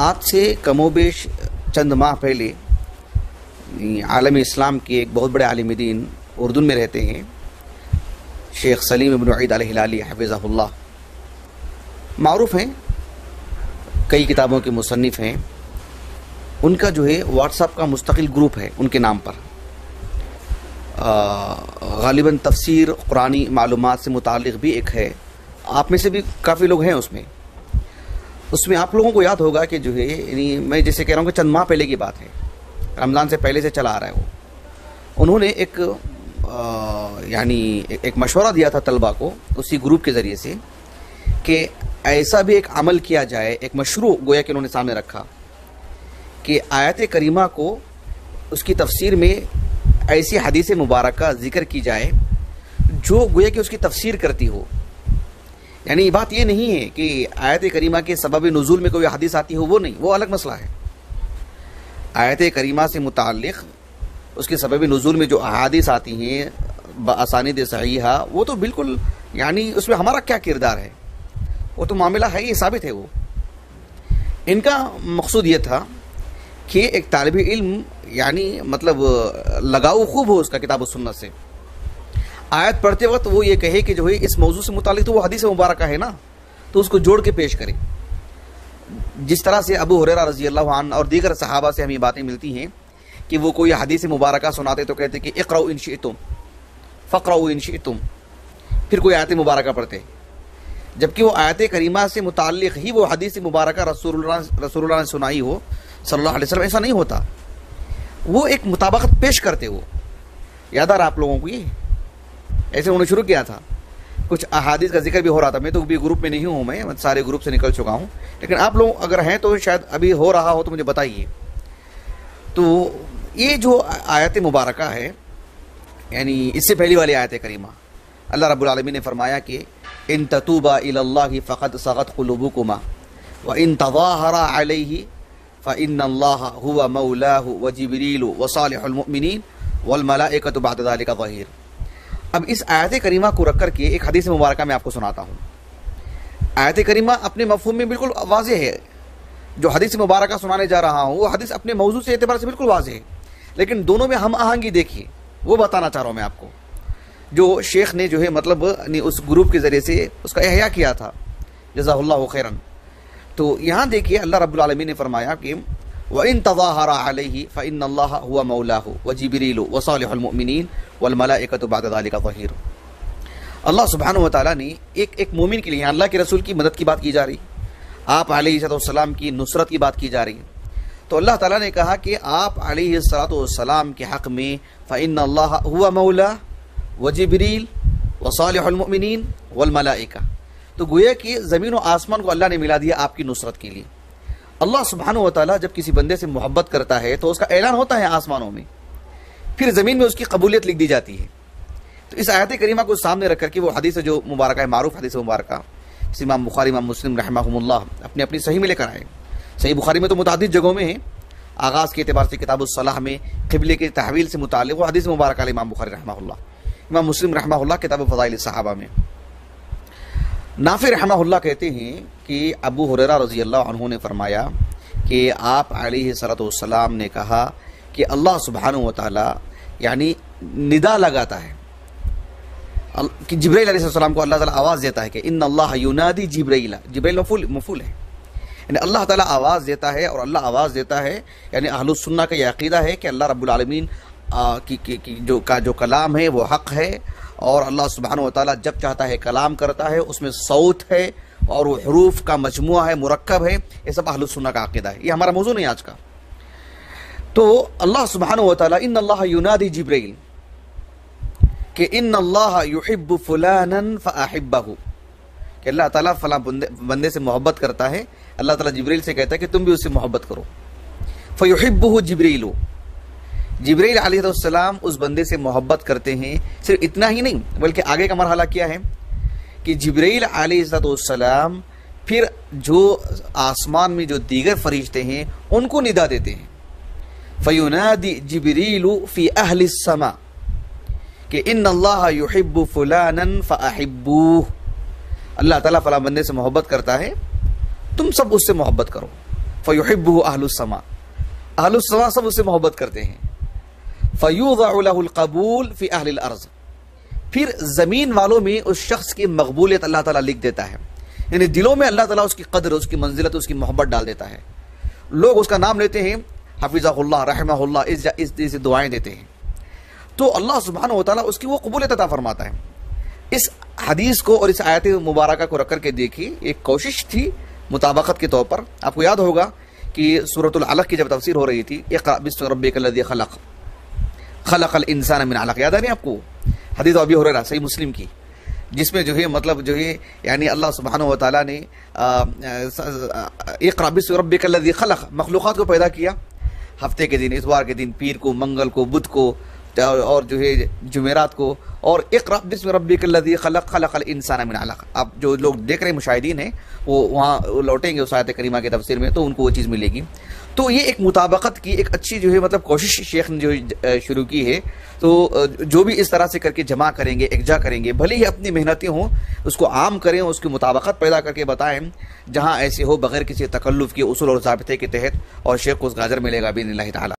آج سے کم و بیش چند ماہ پہلے عالم اسلام کے ایک بہت بڑے عالم دین اردن میں رہتے ہیں، شیخ سلیم ابن عید الہلالی حفظہ اللہ، معروف ہیں، کئی کتابوں کے مصنف ہیں۔ ان کا جو ہے واٹس ایپ کا مستقل گروپ ہے ان کے نام پر، غالباً تفسیر قرآنی معلومات سے متعلق بھی ایک ہے، آپ میں سے بھی کافی لوگ ہیں اس میں آپ لوگوں کو یاد ہوگا کہ جو ہے یعنی میں جیسے کہہ رہا ہوں کہ چند ماہ پہلے کی بات ہے، رمضان سے پہلے سے چلا آ رہا ہے انہوں نے ایک مشورہ دیا تھا طلباء کو اسی گروپ کے ذریعے سے کہ ایسا بھی ایک عمل کیا جائے، ایک مشروع گویا کہ انہوں نے سامنے رکھا کہ آیت کریمہ کو اس کی تفسیر میں ایسی حدیث مبارکہ ذکر کی جائے جو گویا کہ اس کی تفسیر کرتی ہو۔ یعنی بات یہ نہیں ہے کہ آیت کریمہ کے سبب نزول میں کوئی حدیث آتی ہو، وہ نہیں، وہ الگ مسئلہ ہے۔ آیت کریمہ سے متعلق اس کے سبب نزول میں جو احادیث آتی ہیں باسانید صحیحہ، وہ تو بالکل یعنی اس میں ہمارا کیا کردار ہے، وہ تو معاملہ ہے، یہ ثابت ہے۔ وہ ان کا مقصود یہ تھا کہ ایک طالب علم یعنی مطلب لگاؤ خوب ہو اس کا کتاب و سنت سے، آیت پڑھتے وقت وہ یہ کہے کہ جو ہے اس موضوع سے متعلق تو وہ حدیث مبارکہ ہے نا، تو اس کو جوڑ کے پیش کرے۔ جس طرح سے ابو ہریرہ رضی اللہ عنہ اور دیگر صحابہ سے ہمیں باتیں ملتی ہیں کہ وہ کوئی حدیث مبارکہ سناتے تو کہتے کہ اقرؤ ان شئتم فقرؤ ان شئتم، پھر کوئی آیت مبارکہ پڑھتے، جبکہ وہ آیت کریمہ سے متعلق ہی وہ حدیث مبارکہ رسول اللہ نے سنائی ہو صلی اللہ علیہ وسلم، ایسا نہیں ہوتا، وہ ایک مطابقت پیش کرتے۔ وہ یاد آ رہا آپ لوگوں کو، یہ ایسے انہوں نے شروع کیا تھا، کچھ احادیث کا ذکر بھی ہو رہا تھا، میں تو بھی گروپ میں نہیں ہوں، میں سارے گروپ سے نکل چکا ہوں، لیکن آپ لوگ اگر ہیں تو شاید ابھی ہو رہا ہو تو مجھے بتائیے۔ تو یہ جو آیت مبارکہ ہے، یعنی اس سے پہلی والی آیت کریمہ، اللہ رب العالمین نے فرمایا کہ ان تتوبا الی اللہ فقد صغت قلوبکما وان تظاہرا علیہ فان اللہ هو مولاه وجبریل وصالح المؤمنین والملائکۃ بعد ذلک ظہیر۔ اب اس آیت کریمہ کو رکھ کر کے ایک حدیث مبارکہ میں آپ کو سناتا ہوں۔ آیت کریمہ اپنے مفہوم میں بالکل واضح ہے، جو حدیث مبارکہ سنانے جا رہا ہوں وہ حدیث اپنے موضوع سے اعتبار سے بالکل واضح ہے، لیکن دونوں میں ہم آہنگی دیکھیے، وہ بتانا چاہ رہا ہوں میں آپ کو، جو شیخ نے جو ہے مطلب اس گروپ کے ذریعے سے اس کا احیاء کیا تھا، جزاہ اللہ خیرا۔ تو یہاں دیکھیے اللہ رب العالمین نے فرمایا کہ وَإِن تَظَاهَرَ عَلَيْهِ فَإِنَّ اللَّهَ هُوَ مَوْلَاهُ وَجِبْرِيلُ وَصَالِحُ الْمُؤْمِنِينَ وَالْمَلَائِكَةُ بَعْدَ ذَلِكَ ظَهِيرٌ۔ اللہ سبحانہ وتعالیٰ نے ایک مومن کے لیے، اللہ کے رسول کی مدد کی بات کی جا رہی، آپ علیہ السلام کی نصرت کی بات کی جا رہی، تو اللہ تعالیٰ نے کہا کہ آپ علیہ السلام کے حق میں فَإِنَّ اللَّهَ هُوَ مَوْلَاهُ وَجِبْرِيلُ وَصَالِحُ الْمُؤْمِنِينَ وَالْمَلَائِكَةُ، تو گویا کہ زمین و آسمان کو اللہ نے ملا دیا آپ کی نصرت کے لیے۔ اللہ سبحانہ وتعالیٰ جب کسی بندے سے محبت کرتا ہے تو اس کا اعلان ہوتا ہے آسمانوں میں، پھر زمین میں اس کی قبولیت لکھ دی جاتی ہے۔ تو اس آیت کریمہ کو سامنے رکھ کر کے وہ حدیث جو مبارکہ ہے، معروف حدیث مبارکہ، اس امام بخاری امام مسلم رحمہم اللہ اپنی اپنی صحیح میں لے کر آئے۔ صحیح بخاری میں تو متعدد جگہوں میں ہے، آغاز کے اعتبار سے کتاب الصلاح میں قبلے کے تحویل سے متعلق وہ حدیث مبارکہ امام بخاری رحمہ اللہ، امام مسلم رحمہ اللہ کتاب فضائل الصحابہ میں۔ نافع رحمہ اللہ کہتے ہیں کہ ابو ہریرہ رضی اللہ عنہ نے فرمایا کہ آپ علیہ السلام نے کہا کہ اللہ سبحانہ وتعالی یعنی ندا لگاتا ہے کہ جبرائیل علیہ السلام کو اللہ تعالیٰ آواز دیتا ہے کہ ان اللہ ینادی جبرائیل، جبرائیل مفعول ہے، یعنی اللہ تعالیٰ آواز دیتا ہے، اور اللہ آواز دیتا ہے یعنی اہل السنہ کا یہ عقیدہ ہے کہ اللہ رب العالمین جو کلام ہے وہ حق ہے، اور اللہ سبحانہ وتعالیٰ جب چاہتا ہے کلام کرتا ہے، اس میں صوت ہے اور وہ حروف کا مجموعہ ہے، مرکب ہے، یہ سب اہل السنہ کا عقیدہ ہے، یہ ہمارا موضوع نہیں آج کا۔ تو اللہ سبحانہ وتعالیٰ ان اللہ ینادی جبرائیل کہ ان اللہ یحب فلانا فاحبہ، کہ اللہ تعالیٰ فلاں بندے سے محبت کرتا ہے، اللہ تعالیٰ جبرائیل سے کہتا ہے کہ تم بھی اس سے محبت کرو، فیحبہ جبریل، جبرائیل علیہ السلام اس بندے سے محبت کرتے ہیں۔ صرف اتنا ہی نہیں بلکہ آگے کا مرحلہ کیا ہے کہ جبرائیل علیہ السلام پھر جو آسمان میں جو دیگر فرشتے ہیں ان کو ندا دیتے ہیں، فَيُنَادِ جِبْرِيلُ فِي أَهْلِ السَّمَاءِ کہ ان اللہ یحب فلانا فاحبوہ، اللہ تعالیٰ فلاں بندے سے محبت کرتا ہے، تم سب اس سے محبت کرو۔ فَيُحِبُّهُ أَهْلُ السَّمَاءِ، اہل السماء سب اس سے محبت کرتے ہیں. فَيُوضَعُ لَهُ الْقَبُولُ فِي أَهْلِ الْأَرْضِ، پھر زمین والوں میں اس شخص کی مقبولیت اللہ تعالیٰ لکھ دیتا ہے. یعنی دلوں میں اللہ تعالیٰ اس کی قدر، اس کی منزلت، اس کی محبت ڈال دیتا ہے. لوگ اس کا نام لیتے ہیں، حفظہ اللہ، رحمہ اللہ، اس دعائیں دیتے ہیں. تو اللہ سبحانہ و تعالیٰ اس کی وہ قبولیت عطا فرماتا ہے. اس حدیث کو اور اس آیت مبارکہ کو رکھ کر کے دیکھیے، ایک کوشش تھی مطابقت کے طور پر. آپ کو یاد ہوگا کہ سورۃ العلق کی جب تفسیر ہو رہی تھی، اقرأ باسم ربک الذی خلق، خلق الانسان من علق، یاد ہے نہیں آپ کو حدیث ابی ہریرہ صحیح مسلم کی، جس میں جو ہے مطلب جو ہے یعنی اللہ سبحانہ و تعالیٰ نے اقرأ باسم ربک الذی خلق، مخلوقات کو پیدا کیا ہفتے کے دن، اتوار کے دن، پیر کو، منگل کو، بدھ کو، اور جو ہے جمعرات کو. اور اقرأ باسم ربک الذی خلق، خلق الانسان من علق. اب جو لوگ دیکھ رہے مشاہدین ہیں وہ وہاں لوٹیں گے اس آیت کریمہ کے تفسیر میں تو ان کو وہ چیز ملے گی. تو یہ ایک مطابقت کی ایک اچھی جو ہے مطلب کوشش شیخ نے جو شروع کی ہے. تو جو بھی اس طرح سے کر کے جمع کریں گے، اکجا کریں گے، بھلے ہی اپنی محنتیں ہوں، اس کو عام کریں، اس کی مطابقت پیدا کر کے بتائیں جہاں ایسے ہو، بغیر کسی تکلف کے، اصول اور ضابطے کے تحت، اور شیخ کو اس کا اجر ملے گا باذن اللہ تعالی.